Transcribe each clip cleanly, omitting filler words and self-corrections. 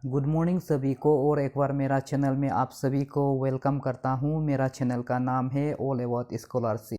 Good morning सभी को और एक बार मेरा चैनल में आप सभी को वेलकम करता हूँ। मेरा चैनल का नाम है ऑल अबाउट स्कॉलरशिप।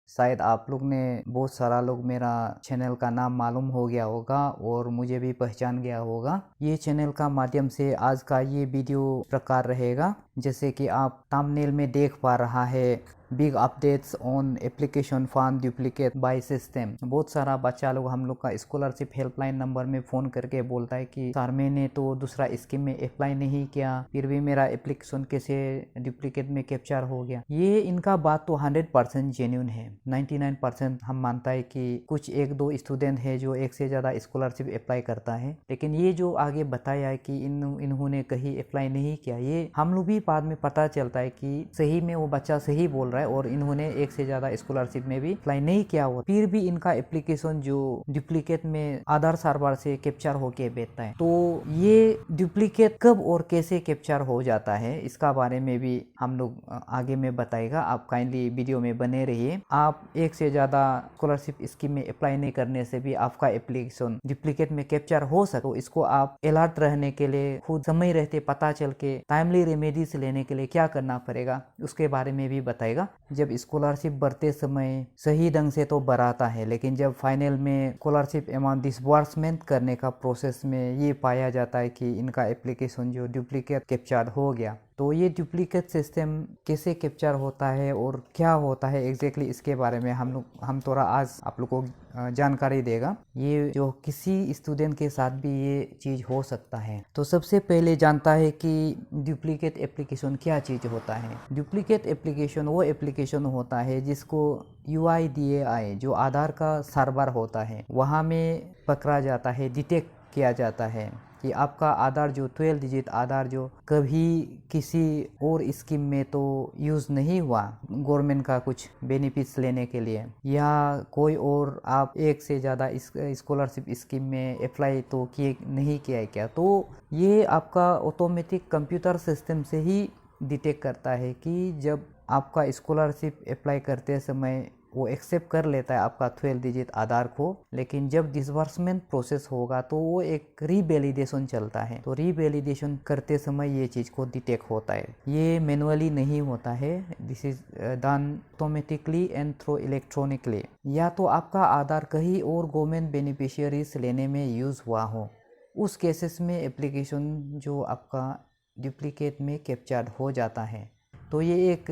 शायद आप लोग ने बहुत सारा लोग मेरा चैनल का नाम मालूम हो गया होगा और मुझे भी पहचान गया होगा। ये चैनल का माध्यम से आज का ये वीडियो प्रकार रहेगा। जैसे कि आप थंबनेल में देख पा रहा है, big updates on application form duplicate by system. बहुत सारा बच्चा लोग हम लोग का स्कॉलरशिप हेल्पलाइन नंबर में फ़ोन करके बोलता है कि सर मैंने तो दूसरा स्कीम में अप्लाई नहीं किया, फिर भी मेरा एप्लीकेशन कैसे डुप्लीकेट में कैप्चर हो गया। ये इनका बात तो 100% जेन्युइन है। 99% हम मानता है कि कुछ एक दो स्टूडेंट है जो एक से ज़्यादा स्कॉलरशिप अप्लाई करता है, लेकिन ये जो आगे बताया है कि इन्होंने कहीं अप्लाई नहीं किया, ये हम लोग भी बाद में पता चलता है कि सही में वो बच्चा सही बोल रहा है और इन्होंने एक से ज़्यादा स्कॉलरशिप में भी अप्लाई नहीं किया हुआ, फिर भी इनका एप्लीकेशन जो डुप्लीकेट में आधार सर्वर से कैप्चर होके भेजता है। तो ये डुप्लीकेट कब और कैसे कैप्चर हो जाता है, इसका बारे में भी हम लोग आगे में बताएगा। आप काइंडली वीडियो में बने रहिए। आप एक से ज़्यादा स्कॉलरशिप स्कीम में अप्लाई नहीं करने से भी आपका एप्लीकेशन डुप्लीकेट में कैप्चर हो सके, तो इसको आप अलर्ट रहने के लिए, खुद समय रहते पता चल के टाइमली रेमेडीज लेने के लिए क्या करना पड़ेगा, उसके बारे में भी बताएगा। जब स्कॉलरशिप भरते समय सही ढंग से तो भराता है, लेकिन जब फाइनल में स्कॉलरशिप अमाउंट डिसबर्समेंट करने का प्रोसेस में ये पाया जाता है कि इनका एप्लीकेशन जो डुप्लीकेट कैप्चर हो गया, तो ये डुप्लीकेट सिस्टम कैसे कैप्चर होता है और क्या होता है एग्जैक्टली, इसके बारे में हम थोड़ा आज आप लोग को जानकारी देगा। ये जो किसी स्टूडेंट के साथ भी ये चीज़ हो सकता है। तो सबसे पहले जानता है कि डुप्लीकेट एप्लीकेशन क्या चीज़ होता है। डुप्लीकेट एप्लीकेशन वो एप्लीकेशन होता है जिसको UIDAI जो आधार का सर्वर होता है वहाँ में पकड़ा जाता है, डिटेक्ट किया जाता है कि आपका आधार जो 12 डिजिट आधार जो कभी किसी और स्कीम में तो यूज़ नहीं हुआ गवर्नमेंट का कुछ बेनिफिट्स लेने के लिए, या कोई और आप एक से ज़्यादा स्कॉलरशिप स्कीम में अप्लाई तो किए नहीं किया है क्या, तो ये आपका ऑटोमेटिक कंप्यूटर सिस्टम से ही डिटेक्ट करता है कि जब आपका स्कॉलरशिप अप्लाई करते समय वो एक्सेप्ट कर लेता है आपका 12 डिजिट आधार को, लेकिन जब डिसबर्समेंट प्रोसेस होगा तो वो एक रीवैलिडेशन चलता है। तो रीवैलिडेशन करते समय ये चीज़ को डिटेक्ट होता है। ये मैनुअली नहीं होता है, this is done automatically and through electronically. या तो आपका आधार कहीं और गवर्नमेंट बेनिफिशियरीज लेने में यूज़ हुआ हो, उस केसेस में एप्लीकेशन जो आपका डुप्लीकेट में कैप्चर्ड हो जाता है। तो ये एक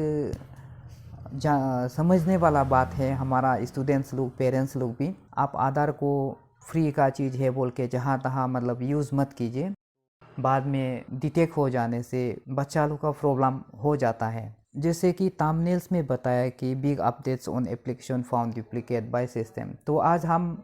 समझने वाला बात है हमारा स्टूडेंट्स लोग, पेरेंट्स लोग भी। आप आधार को फ्री का चीज़ है बोल के जहाँ तहाँ मतलब यूज़ मत कीजिए, बाद में डिटेक्ट हो जाने से बच्चा लोग का प्रॉब्लम हो जाता है। जैसे कि थंबनेल्स में बताया कि big updates on application found duplicate by system, तो आज हम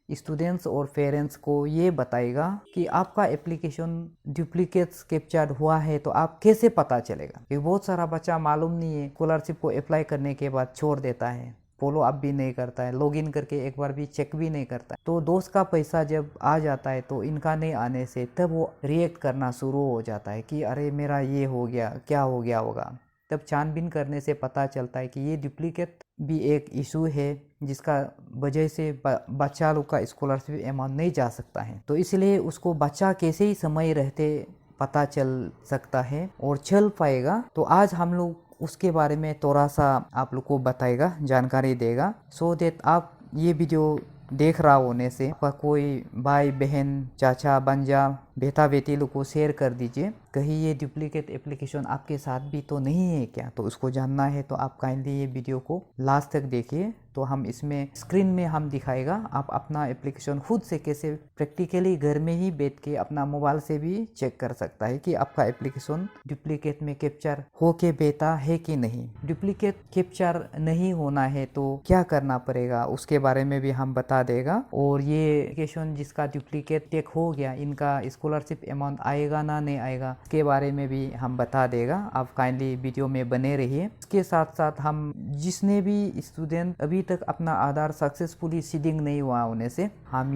स्टूडेंट्स और पेरेंट्स को ये बताएगा कि आपका एप्लीकेशन डुप्लीकेट्स कैप्चर्ड हुआ है तो आप कैसे पता चलेगा। क्योंकि बहुत सारा बच्चा मालूम नहीं है, स्कॉलरशिप को अप्लाई करने के बाद छोड़ देता है, फॉलो अप भी नहीं करता है, लॉगिन करके एक बार भी चेक भी नहीं करता है। तो दोस्त का पैसा जब आ जाता है तो इनका नहीं आने से तब वो रिएक्ट करना शुरू हो जाता है कि अरे मेरा ये हो गया, क्या हो गया होगा। तब छानबीन करने से पता चलता है कि ये डुप्लीकेट भी एक इशू है जिसका वजह से बच्चा लोग का स्कॉलरशिप अमाउंट नहीं जा सकता है। तो इसलिए उसको बच्चा कैसे ही समय रहते पता चल सकता है और चल पाएगा। तो आज हम लोग उसके बारे में थोड़ा सा आप लोग को बताएगा, जानकारी देगा, सो दैट आप ये वीडियो देख रहा होने से आपका कोई भाई बहन चाचा बंजा बेटा बेटी लोग को शेयर कर दीजिए। कहीं ये डुप्लीकेट एप्लीकेशन आपके साथ भी तो नहीं है क्या, तो उसको जानना है तो आप काइंडली ये वीडियो को लास्ट तक देखिए। तो हम इसमें स्क्रीन में हम दिखाएगा आप अपना एप्लीकेशन खुद से कैसे प्रैक्टिकली घर में ही बैठ के अपना मोबाइल से भी चेक कर सकता है कि आपका एप्लीकेशन डुप्लीकेट में कैप्चर होके बेटा है कि नहीं। डुप्लीकेट कैप्चर नहीं होना है तो क्या करना पड़ेगा उसके बारे में भी हम बता देगा। और ये एप्लीकेशन जिसका डुप्लीकेट टेक हो गया, इनका स्कॉलरशिप अमाउंट आएगा ना नहीं आएगा के बारे में भी हम बता देगा। आप काइंडली वीडियो में बने रहिए। इसके साथ साथ हम जिसने भी स्टूडेंट अभी तक अपना आधार सक्सेसफुली सीडिंग नहीं हुआ होने से हम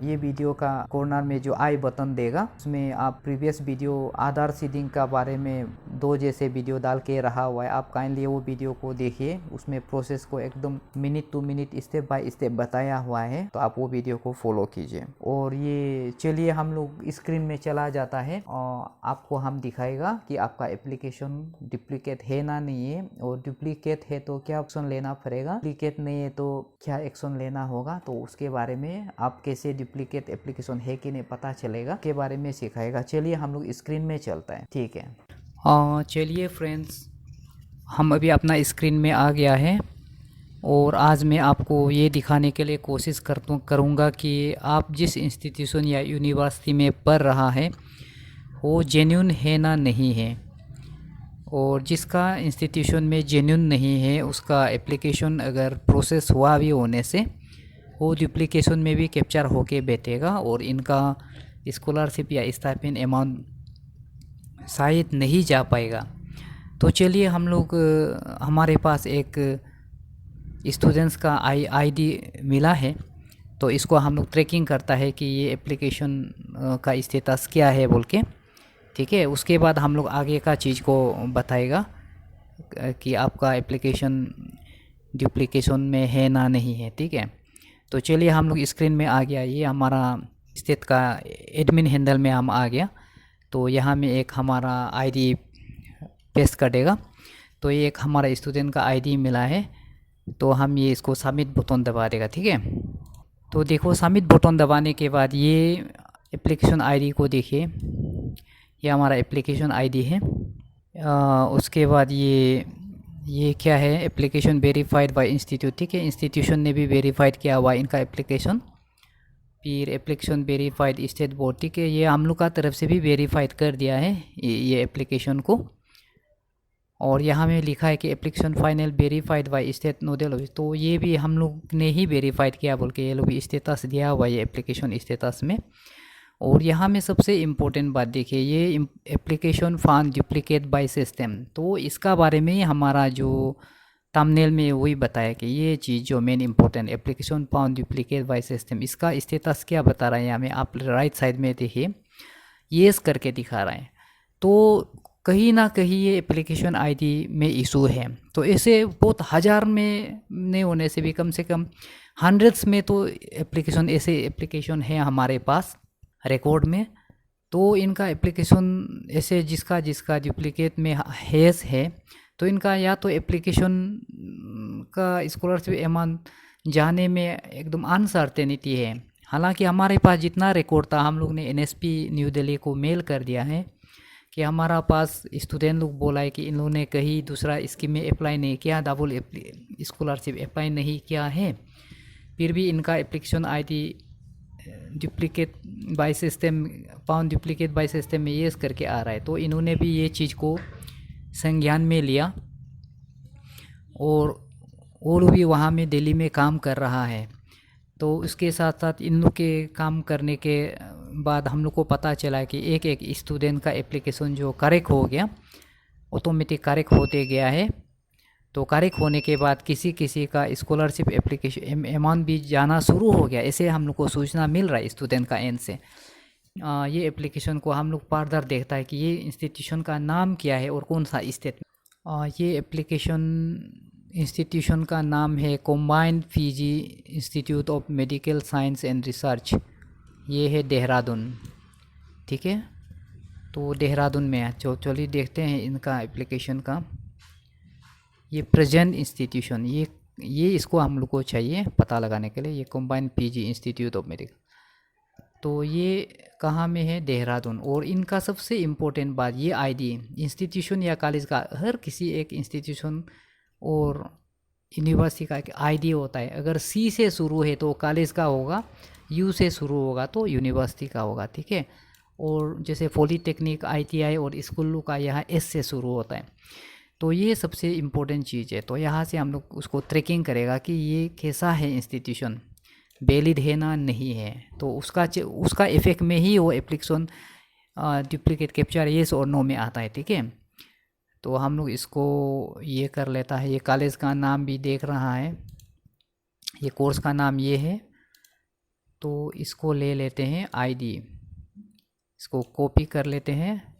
ये वीडियो का कॉर्नर में जो आई बटन देगा उसमें आप प्रीवियस वीडियो आधार सीडिंग का बारे में 2 जैसे वीडियो डाल के रहा हुआ है, आप काइंडली वो वीडियो को देखिए। उसमें प्रोसेस को एकदम minute to minute step by step बताया हुआ है, तो आप वो वीडियो को फॉलो कीजिए। और ये चलिए हम लोग स्क्रीन में चला जाता है और आपको हम दिखाएगा कि आपका एप्लीकेशन डुप्लीकेट है ना नहीं है, और डुप्लीकेट है तो क्या एक्शन लेना पड़ेगा, डुप्लीकेट नहीं है तो क्या एक्शन लेना होगा। तो उसके बारे में आप कैसे डुप्लीकेट एप्लीकेशन है कि नहीं पता चलेगा के बारे में सिखाएगा। चलिए हम लोग स्क्रीन में चलता है, ठीक है। चलिए फ्रेंड्स, हम अभी अपना स्क्रीन में आ गया है और आज मैं आपको ये दिखाने के लिए कोशिश करूँगा कि आप जिस इंस्टीट्यूशन या यूनिवर्सिटी में पढ़ रहा है वो जेन्युइन है ना नहीं है, और जिसका इंस्टीट्यूशन में जेन्युइन नहीं है उसका एप्लीकेशन अगर प्रोसेस हुआ भी होने से वो डुप्लीकेशन में भी कैप्चर होके बैठेगा और इनका स्कॉलरशिप या स्टाइपेंड अमाउंट शायद नहीं जा पाएगा। तो चलिए हम लोग हमारे पास एक स्टूडेंट्स का आईडी मिला है, तो इसको हम लोग ट्रैकिंग करता है कि ये एप्लीकेशन का स्टेटस क्या है बोल के, ठीक है। उसके बाद हम लोग आगे का चीज़ को बताएगा कि आपका एप्लीकेशन डुप्लीकेशन में है ना नहीं है, ठीक है। तो चलिए हम लोग स्क्रीन में आ गया, ये हमारा स्टेट का एडमिन हैंडल में हम आ गया। तो यहाँ में एक हमारा आईडी पेस्ट करेगा, तो ये एक हमारा स्टूडेंट का आईडी मिला है, तो हम ये इसको सबमिट बटन दबा देगा, ठीक है। तो देखो सबमिट बटन दबाने के बाद ये एप्लीकेशन आईडी को देखिए, ये हमारा एप्लीकेशन आईडी है। उसके बाद ये क्या है, एप्लीकेशन वेरीफाइड बाय इंस्टीट्यूट, ठीक है। इंस्टीट्यूशन ने भी वेरीफाइड किया हुआ इनका एप्लीकेशन, फिर एप्लीकेशन वेरीफाइड स्टेट बोर्ड, ठीक है। ये हम लोग का तरफ से भी वेरीफाइड कर दिया है ये एप्लीकेशन को। और यहाँ में लिखा है कि application final verified by state nodal office, तो ये भी हम लोग ने ही वेरीफाइड किया बोल के ये लोग भी स्टेटस दिया हुआ है ये एप्लीकेशन स्टेटस में। और यहाँ में सबसे इम्पोर्टेंट बात देखिए, ये application found duplicate by system, तो इसका बारे में हमारा जो थंबनेल में वही बताया कि ये चीज़ जो main important application found duplicate by system, इसका स्टेटस क्या बता रहा है यहाँ में आप राइट साइड में देखिए, येस करके दिखा रहा है। तो कहीं ना कहीं ये एप्लीकेशन आईडी में इशू है। तो ऐसे बहुत हज़ार में नहीं होने से भी कम से कम हंड्रेड्स में तो एप्लीकेशन ऐसे एप्लीकेशन है हमारे पास रिकॉर्ड में। तो इनका एप्लीकेशन ऐसे जिसका डुप्लीकेट में हैज़ है, तो इनका या तो एप्लीकेशन का स्कॉलरशिप अमाउंट जाने में एकदम अनसर्टेनिटी है। हालांकि हमारे पास जितना रिकॉर्ड था हम लोग ने एनएसपी न्यू दिल्ली को मेल कर दिया है कि हमारा पास स्टूडेंट लोग बोला है कि इन लोगों ने कहीं दूसरा स्कीम में अप्लाई नहीं किया, डबल स्कॉलरशिप अप्लाई नहीं किया है, फिर भी इनका application ID duplicate by system found duplicate by system में येस करके आ रहा है। तो इन्होंने भी ये चीज़ को संज्ञान में लिया और भी वहाँ में दिल्ली में काम कर रहा है। तो उसके साथ साथ इन लोग के काम करने के बाद हम लोग को पता चला कि एक स्टूडेंट का एप्लीकेशन जो करेक्ट हो गया, ऑटोमेटिक करेक्ट होते गया है। तो करेक्ट होने के बाद किसी का स्कॉलरशिप एप्लीकेशन अमाउंट भी जाना शुरू हो गया, ऐसे हम लोग को सूचना मिल रहा है स्टूडेंट का एंड से। ये एप्लीकेशन को हम लोग फर्दर देखता है कि ये इंस्टीट्यूशन का नाम क्या है और कौन सा स्टेट। ये एप्लीकेशन इंस्टीट्यूशन का नाम है combined PG institute of medical science and research, ये है देहरादून, ठीक है। तो देहरादून में है। चलिए देखते हैं इनका एप्लीकेशन का ये प्रेजेंट इंस्टीट्यूशन, ये इसको हम लोग को चाहिए पता लगाने के लिए, ये combined PG institute of medical. तो ये कहाँ में है, देहरादून। और इनका सबसे इम्पोर्टेंट बात, ये आईडी इंस्टीट्यूशन या कॉलेज का हर किसी एक इंस्टीट्यूशन और यूनिवर्सिटी का एक आईडी होता है। अगर सी से शुरू है तो कॉलेज का होगा, यू से शुरू होगा तो यूनिवर्सिटी का होगा, ठीक है। और जैसे पॉलीटेक्निक, आईटीआई और स्कूलों का यहाँ एस से शुरू होता है। तो ये सबसे इम्पोर्टेंट चीज़ है। तो यहाँ से हम लोग उसको ट्रैकिंग करेगा कि ये कैसा है इंस्टीट्यूशन, वैलिड है ना नहीं है। तो उसका इफेक्ट में ही वो एप्लीकेशन डुप्लीकेट कैप्चर येस और नो में आता है, ठीक है। तो हम लोग इसको ये कर लेता है, ये कॉलेज का नाम भी देख रहा है, ये कोर्स का नाम ये है। तो इसको ले लेते हैं आईडी, इसको कॉपी कर लेते हैं।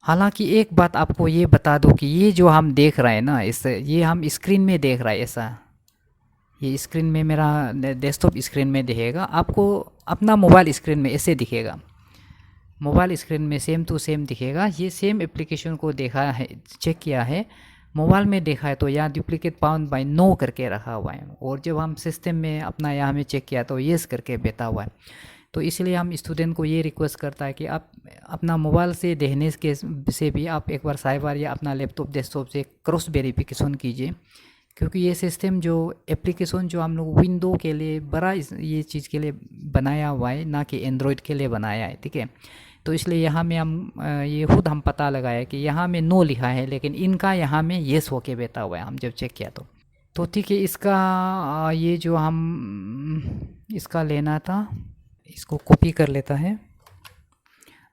हालांकि एक बात आपको ये बता दूं कि ये जो हम देख रहे हैं ना, इस ये हम स्क्रीन में देख रहे हैं ऐसा, ये स्क्रीन में मेरा डेस्कटॉप स्क्रीन में दिखेगा, आपको अपना मोबाइल स्क्रीन में ऐसे दिखेगा। मोबाइल स्क्रीन में सेम टू सेम दिखेगा। ये सेम एप्लीकेशन को देखा है, चेक किया है, मोबाइल में देखा है तो यहाँ डुप्लीकेट फाउंड बाय नो करके रखा हुआ है, और जब हम सिस्टम में अपना यहाँ में चेक किया तो येस करके बैठा हुआ है। तो इसलिए हम स्टूडेंट को ये रिक्वेस्ट करता है कि आप अपना मोबाइल से देखने के से भी आप एक बार साइबर या अपना लैपटॉप डेस्कटॉप से क्रॉस वेरिफिकेशन कीजिए, क्योंकि ये सिस्टम जो एप्लीकेशन जो हम लोग विंडो के लिए बड़ा ये चीज़ के लिए बनाया हुआ है, ना कि एंड्रॉयड के लिए बनाया है, ठीक है। तो इसलिए यहाँ में हम ये खुद हम पता लगाया कि यहाँ में नो लिखा है, लेकिन इनका यहाँ में येस होके बैठा हुआ है, हम जब चेक किया तो ठीक है। इसका ये जो हम इसका लेना था, इसको कॉपी कर लेता है।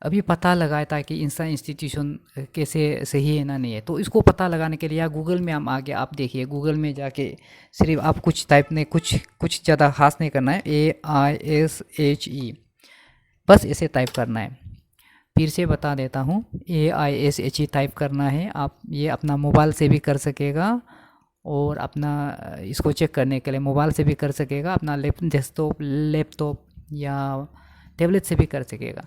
अभी पता लगाया था कि इंस्टीट्यूशन कैसे सही है ना नहीं है, तो इसको पता लगाने के लिए या गूगल में हम आगे, आप देखिए गूगल में जाके सिर्फ आप कुछ टाइप नहीं, कुछ ज़्यादा खास नहीं करना है, AISHE बस ऐसे टाइप करना है। फिर से बता देता हूँ, AISHE टाइप करना है। आप ये अपना मोबाइल से भी कर सकेगा, और अपना इसको चेक करने के लिए मोबाइल से भी कर सकेगा, अपना डेस्कटॉप लैपटॉप या टैबलेट से भी कर सकेगा।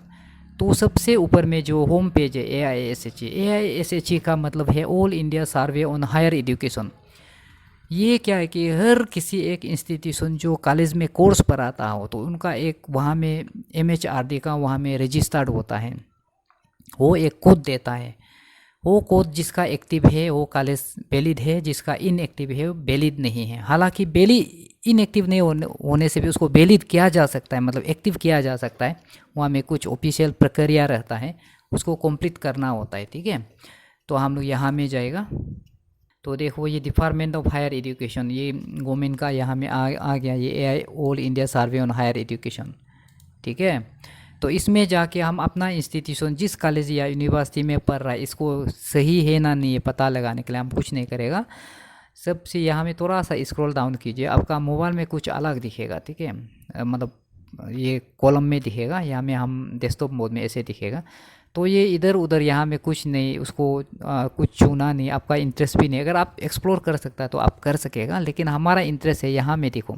तो सबसे ऊपर में जो होम पेज है AISHE का मतलब है all India survey on higher education. ये क्या है कि हर किसी एक इंस्टीट्यूशन जो कॉलेज में कोर्स पढ़ाता हो तो उनका एक वहाँ में MHRD का वहाँ में रजिस्टर्ड होता है, वो एक कोड देता है। वो कोड जिसका एक्टिव है वो कॉलेज वैलिड है, जिसका इनएक्टिव है वो वैलिड नहीं है। हालांकि इनएक्टिव नहीं होने से भी उसको वैलिड किया जा सकता है, मतलब एक्टिव किया जा सकता है। वहाँ में कुछ ऑफिशियल प्रक्रिया रहता है, उसको कंप्लीट करना होता है, ठीक है। तो हम लोग यहाँ में जाएगा, तो देखो ये डिपार्टमेंट ऑफ हायर एजुकेशन, ये गवर्नमेंट का यहाँ में आ गया, ये all India survey on higher education, ठीक है। तो इसमें जाके हम अपना इंस्टीट्यूशन जिस कॉलेज या यूनिवर्सिटी में पढ़ रहा है इसको सही है ना नहीं है पता लगाने के लिए हम कुछ नहीं करेगा। सबसे यहाँ में थोड़ा सा स्क्रॉल डाउन कीजिए, आपका मोबाइल में कुछ अलग दिखेगा, ठीक है, मतलब ये कॉलम में दिखेगा, यहाँ में हम डेस्कटॉप मोड में ऐसे दिखेगा। तो ये इधर उधर यहाँ में कुछ नहीं, उसको कुछ चुना नहीं, आपका इंटरेस्ट भी नहीं। अगर आप एक्सप्लोर कर सकता है तो आप कर सकेगा, लेकिन हमारा इंटरेस्ट है यहाँ में देखो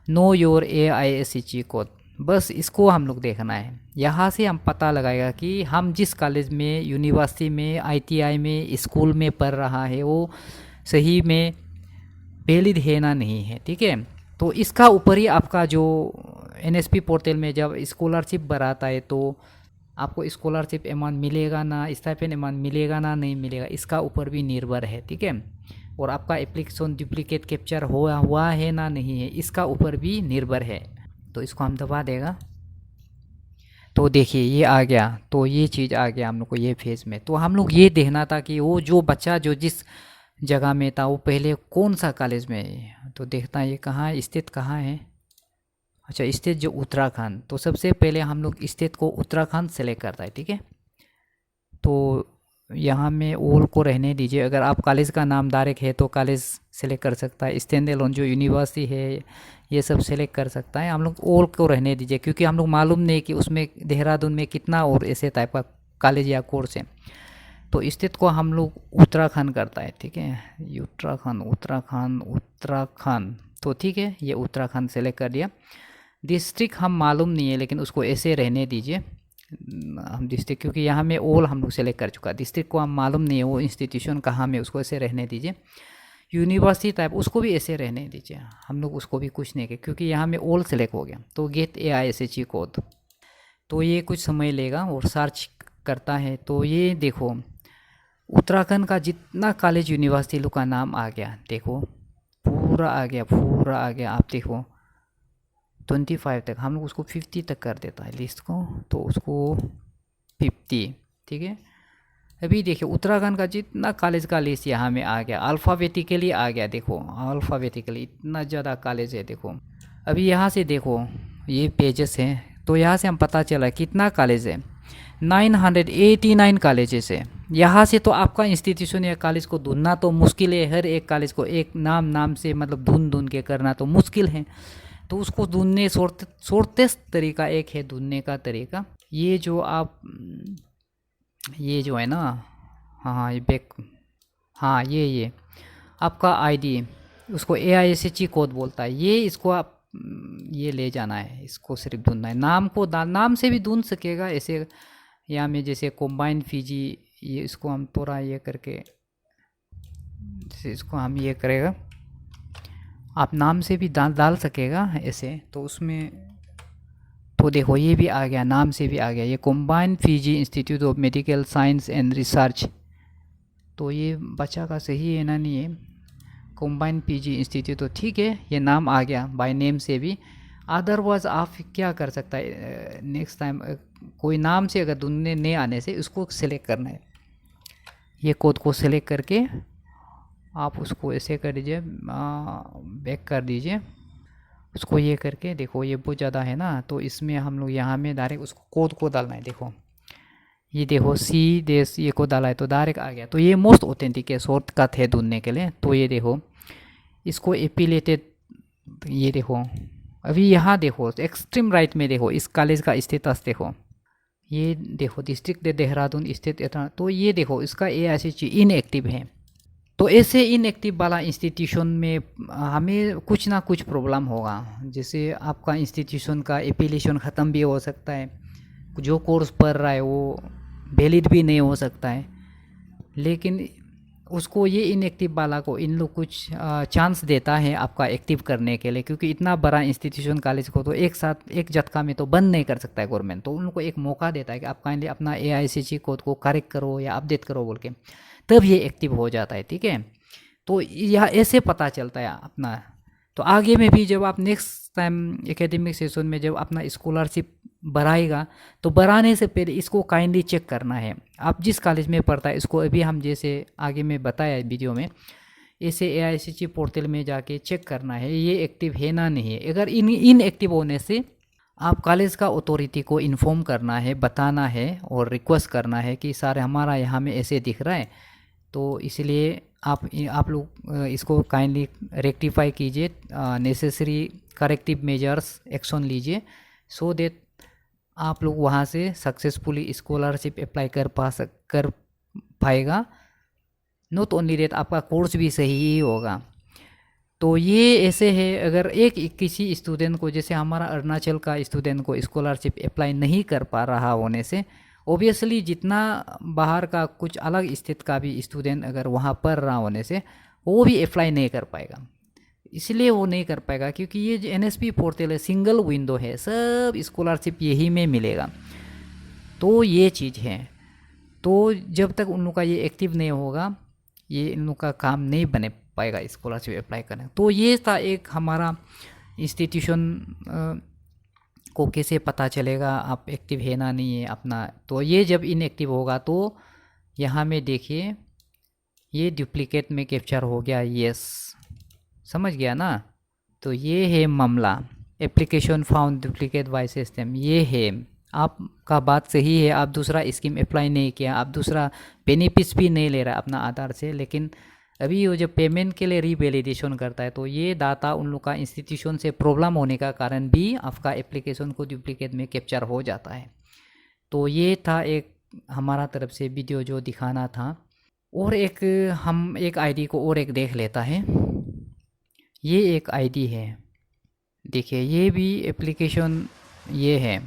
नो योर AISHE कोड, बस इसको हम लोग देखना है। यहाँ से हम पता लगाएगा कि हम जिस कॉलेज में, यूनिवर्सिटी में, ITI में, स्कूल में पढ़ रहा है वो सही में वैलिड है ना नहीं है, ठीक है। तो इसका ऊपर ही आपका जो NSP पोर्टल में जब स्कॉलरशिप भराता है तो आपको स्कॉलरशिप अमाउंट मिलेगा ना, स्टाइपेंड अमाउंट मिलेगा ना नहीं मिलेगा, इसका ऊपर भी निर्भर है, ठीक है। और आपका एप्लीकेशन डुप्लीकेट कैप्चर हुआ है ना नहीं है, इसका ऊपर भी निर्भर है। तो इसको हम दबा देगा, तो देखिए ये आ गया, तो ये चीज़ आ गया हम लोग को ये फेज में। तो हम लोग ये देखना था कि वो जो बच्चा जो जिस जगह में था वो पहले कौन सा कॉलेज में है। तो देखता है ये कहाँ स्थित कहाँ है, अच्छा स्टेट जो उत्तराखंड। तो सबसे पहले हम लोग स्टेट को उत्तराखंड सेलेक्ट करता है, ठीक है। तो यहाँ में ओल को रहने दीजिए, अगर आप कॉलेज का नाम डायरेक्ट है तो कॉलेज सेलेक्ट कर सकता है, स्टैंड एलोन जो यूनिवर्सिटी है ये सब सेलेक्ट कर सकता है। हम लोग ओल को रहने दीजिए, क्योंकि हम लोग मालूम नहीं कि उसमें देहरादून में कितना और ऐसे टाइप का कॉलेज या कोर्स है। तो स्टेट को हम लोग उत्तराखंड करता है, ठीक है, उत्तराखंड। तो ठीक है, ये उत्तराखंड सेलेक्ट कर दिया। डिस्ट्रिक्ट हम मालूम नहीं है, लेकिन उसको ऐसे रहने दीजिए हम डिस्ट्रिक्ट, क्योंकि यहाँ में ऑल हम लोग सेलेक्ट कर चुका। डिस्ट्रिक्ट को हम मालूम नहीं है वो इंस्टीट्यूशन कहाँ में, उसको ऐसे रहने दीजिए। यूनिवर्सिटी टाइप उसको भी ऐसे रहने दीजिए, हम लोग उसको भी कुछ नहीं किया क्योंकि यहाँ में ऑल सेलेक्ट हो गया। तो गेट AISHE कोड, तो ये कुछ समय लेगा और सर्च करता है। तो ये देखो उत्तराखंड का जितना कॉलेज यूनिवर्सिटी लोग का नाम आ गया, देखो पूरा आ गया। आप देखो 25 तक, हम लोग उसको 50 तक कर देता है लिस्ट को, तो उसको 50, ठीक है। अभी देखिए उत्तराखंड का जितना कॉलेज का लिस्ट यहाँ में आ गया, अल्फ़ाबेटिकली आ गया। देखो अल्फ़ाबेटिकली इतना ज़्यादा कॉलेज है। देखो अभी यहाँ से देखो ये पेजेस हैं, तो यहाँ से हम पता चला कितना कॉलेज है, 989 कॉलेजेस है, यहाँ से तो आपका इंस्टीट्यूशन या कॉलेज को ढूंढना तो मुश्किल है। हर एक कॉलेज को एक नाम नाम से मतलब ढूंढ ढूंढ के करना तो मुश्किल है। तो उसको ढूंढने शॉर्टेस्ट तरीका एक है ढूंढने का तरीका, ये जो आप ये जो है ना, हाँ ये बैक, हाँ ये आपका आईडी, उसको AISHE कोड बोलता है। ये इसको आप ये ले जाना है, इसको सिर्फ ढूंढना है। नाम को नाम से भी ढूंढ सकेगा ऐसे। यहाँ में जैसे कॉम्बाइन फीजी, ये इसको हम थोड़ा ये करके, जैसे इसको हम ये करेगा, आप नाम से भी डाल सकेगा ऐसे। तो उसमें तो देखो ये भी आ गया, नाम से भी आ गया, ये combine Fiji institute of medical science and research. तो ये बच्चा का सही है ना, नहीं है, कॉम्बाइन पीजी इंस्टीट्यूट, तो ठीक है, ये नाम आ गया बाय नेम से भी। अदरवाइज आप क्या कर सकता है, नेक्स्ट टाइम कोई नाम से अगर ढूंढने नहीं आने से उसको सिलेक्ट करना है, ये कोड को सिलेक्ट करके आप उसको ऐसे कर दीजिए, बैक कर दीजिए उसको। ये करके देखो ये बहुत ज़्यादा है ना, तो इसमें हम लोग यहाँ में डायरेक्ट उसको कोड को डालना है। देखो ये देखो सी देश ये को डाला है तो डायरेक्ट आ गया। तो ये मोस्ट ऑथेंटिक है, शॉर्टकट है ढूंढने के लिए। तो ये देखो इसको एफिलिएटेड, ये देखो अभी यहाँ देखो एक्सट्रीम राइट में देखो इस कॉलेज का स्टेटस देखो, ये देखो डिस्ट्रिक्ट देहरादून स्टेट, तो ये देखो इसका AISHE इनएक्टिव है। तो ऐसे इनएक्टिव वाला इंस्टीट्यूशन में हमें कुछ ना कुछ प्रॉब्लम होगा। जैसे आपका इंस्टीट्यूशन का एप्लीकेशन ख़त्म भी हो सकता है, जो कोर्स पढ़ रहा है वो वैलिड भी नहीं हो सकता है, लेकिन उसको ये इनएक्टिव वाला को इन लोग कुछ चांस देता है आपका एक्टिव करने के लिए, क्योंकि इतना बड़ा इंस्टीट्यूशन कॉलेज को तो एक साथ एक झटका में तो बंद नहीं कर सकता है गवर्नमेंट। तो उनको एक मौका देता है कि आप काइंडली अपना AISHE कोड को करेक्ट करो या अपडेट करो बोल के, तब ये एक्टिव हो जाता है। ठीक है, तो यह ऐसे पता चलता है अपना। तो आगे में भी जब आप नेक्स्ट टाइम एकेडमिक सेशन में जब अपना स्कॉलरशिप बढ़ाएगा, तो बढ़ाने से पहले इसको काइंडली चेक करना है आप जिस कॉलेज में पढ़ता है। इसको अभी हम जैसे आगे में बताया वीडियो में, ऐसे AISHE पोर्टल में जाके चेक करना है ये एक्टिव है ना नहीं है। अगर इनएक्टिव होने से आप कॉलेज का अथॉरिटी को इन्फॉर्म करना है, बताना है और रिक्वेस्ट करना है कि सर हमारा यहाँ में ऐसे दिख रहा है, तो इसलिए आप लोग इसको काइंडली रेक्टिफाई कीजिए, नेसेसरी करेक्टिव मेजर्स एक्शन लीजिए, सो दैट आप लोग वहाँ से सक्सेसफुली स्कॉलरशिप अप्लाई कर पाएगा। नॉट ओनली दैट आपका कोर्स भी सही ही होगा। तो ये ऐसे है, अगर एक किसी स्टूडेंट को, जैसे हमारा अरुणाचल का स्टूडेंट को स्कॉलरशिप अप्लाई नहीं कर पा रहा होने से, ओबियसली जितना बाहर का कुछ अलग स्टेट का भी स्टूडेंट अगर वहाँ पढ़ रहा होने से वो भी अप्लाई नहीं कर पाएगा। इसलिए वो नहीं कर पाएगा क्योंकि ये जो NSP पोर्टल है सिंगल विंडो है, सब स्कॉलरशिप यही में मिलेगा। तो ये चीज़ है। तो जब तक उन लोग का ये एक्टिव नहीं होगा, ये इन लोग का काम नहीं बने पाएगा स्कॉलरशिप अप्लाई करने। तो ये था एक हमारा इंस्टीट्यूशन को कैसे पता चलेगा आप एक्टिव है ना नहीं है अपना। तो ये जब इनएक्टिव होगा तो यहाँ में देखिए ये डुप्लीकेट में कैप्चर हो गया, यस समझ गया ना। तो ये है मामला, application found duplicate by system, ये है आपका बात सही है, आप दूसरा स्कीम अप्लाई नहीं किया, आप दूसरा बेनिफिट्स भी नहीं ले रहा अपना आधार से, लेकिन अभी वो जब पेमेंट के लिए रीवैलिडेशन करता है तो ये डाटा उन लोग का इंस्टीट्यूशन से प्रॉब्लम होने का कारण भी आपका एप्लीकेशन को डुप्लीकेट में कैप्चर हो जाता है। तो ये था एक हमारा तरफ से वीडियो जो दिखाना था। और एक हम एक आईडी को और एक देख लेता है। ये एक आईडी है, देखिए ये भी एप्लीकेशन, ये है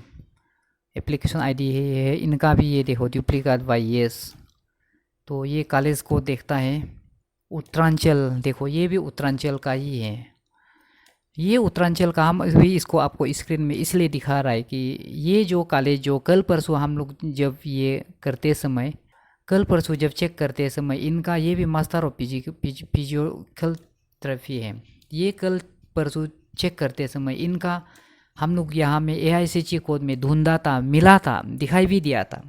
एप्लीकेशन आईडी है, ये है इनका भी, ये देखो डुप्लीकेट बाय यस। तो ये कॉलेज को देखता है उत्तरांचल, देखो ये भी उत्तरांचल का ही है, ये उत्तरांचल का। हम भी इसको आपको स्क्रीन में इसलिए दिखा रहा है कि ये जो कॉलेज जो कल परसों हम लोग जब ये करते समय, कल परसों जब चेक करते समय इनका ये भी मास्टर ऑफ फिजियोकल थेरेपी है। ये कल परसों चेक करते समय इनका हम लोग यहाँ में AISHE कोड में ढूंढा था, मिला था, दिखाई भी दिया था।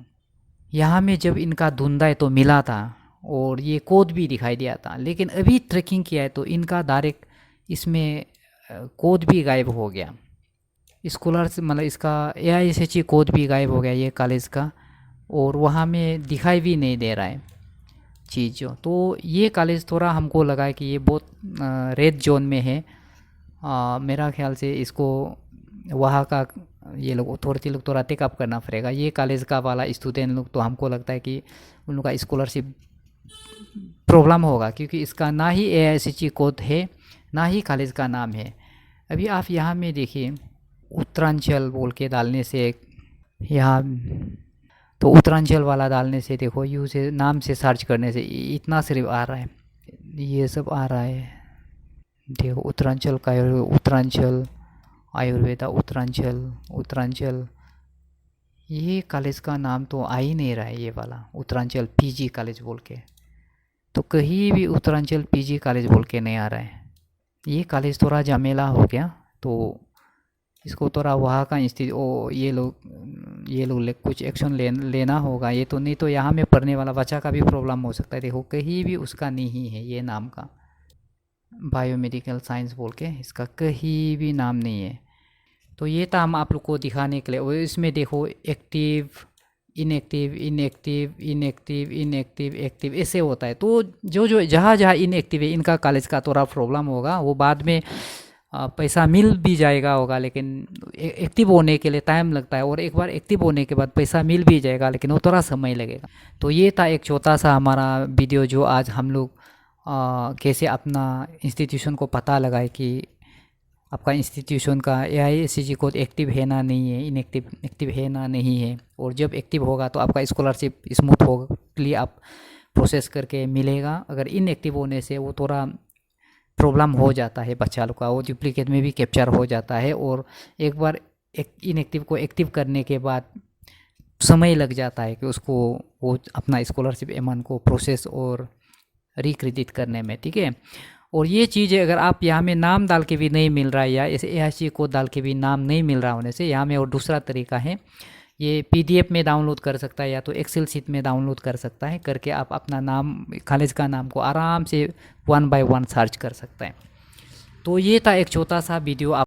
यहाँ में जब इनका ढूंढा है तो मिला था और ये कोड भी दिखाई दिया था। लेकिन अभी ट्रैकिंग किया है तो इनका डायरेक्ट इसमें कोड भी गायब हो गया, स्कॉलर मतलब इसका AISHE कोड भी गायब हो गया ये कॉलेज का। और वहाँ में दिखाई भी नहीं दे रहा है चीज़ जो। तो ये कॉलेज थोड़ा हमको लगा कि ये बहुत रेड जोन में है। मेरा ख्याल से इसको वहाँ का ये लोग अथॉरिटी लोग थोड़ा टेकअप करना पड़ेगा। ये कॉलेज का वाला स्टूडेंट लोग तो हमको लगता है कि उन लोग का स्कॉलरशिप प्रॉब्लम होगा, क्योंकि इसका ना ही AICTE कोड है ना ही कॉलेज का नाम है। अभी आप यहाँ में देखिए, उत्तरांचल बोल के डालने से यहाँ, तो उत्तरांचल वाला डालने से देखो, यू से नाम से सर्च करने से इतना सिर्फ आ रहा है, ये सब आ रहा है। देखो उत्तरांचल का, उत्तरांचल आयुर्वेदा, उत्तरांचल ये कॉलेज का नाम तो आ ही नहीं रहा है, ये वाला उत्तरांचल PG कॉलेज बोल के। तो कहीं भी उत्तरांचल PG कॉलेज बोल के नहीं आ रहा है। ये कॉलेज थोड़ा झमेला हो गया, तो इसको थोड़ा वहाँ का ये लोग कुछ एक्शन लेना होगा। ये तो नहीं तो यहाँ में पढ़ने वाला बच्चा का भी प्रॉब्लम हो सकता है। देखो कहीं भी उसका नहीं है ये नाम का, बायोमेडिकल साइंस बोल के इसका कहीं भी नाम नहीं है। तो ये था हम आप लोग को दिखाने के लिए। और इसमें देखो active, inactive, inactive, inactive, inactive, active ऐसे होता है। तो जो जहाँ इनएक्टिव है इनका कॉलेज का थोड़ा प्रॉब्लम होगा। वो बाद में पैसा मिल भी जाएगा होगा, लेकिन एक्टिव होने के लिए टाइम लगता है। और एक बार एक्टिव होने के बाद पैसा मिल भी जाएगा, लेकिन वो थोड़ा समय लगेगा। तो ये था एक छोटा सा हमारा वीडियो, जो आज हम लोग कैसे अपना इंस्टीट्यूशन को पता लगाए कि आपका इंस्टीट्यूशन का AICTE कोड एक्टिव है ना नहीं है, एक्टिव है ना नहीं है। और जब एक्टिव होगा तो आपका स्कॉलरशिप स्मूथ होगा, आप प्रोसेस करके मिलेगा। अगर इनएक्टिव होने से वो थोड़ा प्रॉब्लम हो जाता है बच्चा लोग का, वो डुप्लीकेट में भी कैप्चर हो जाता है। और एक बार इनएक्टिव को एक्टिव करने के बाद समय लग जाता है कि उसको वो अपना स्कॉलरशिप अमाउंट को प्रोसेस और रिक्रेडिट करने में, ठीक है। और ये चीज़ अगर आप यहाँ में नाम डाल के भी नहीं मिल रहा है, या ऐसे AICTE कोड डाल के भी नाम नहीं मिल रहा होने से, यहाँ में और दूसरा तरीका है, ये PDF में डाउनलोड कर सकता है या तो एक्सेल शीट में डाउनलोड कर सकता है। करके आप अपना नाम, कॉलेज का नाम को आराम से 1 by 1 सर्च कर सकता है। तो ये था एक छोटा सा वीडियो।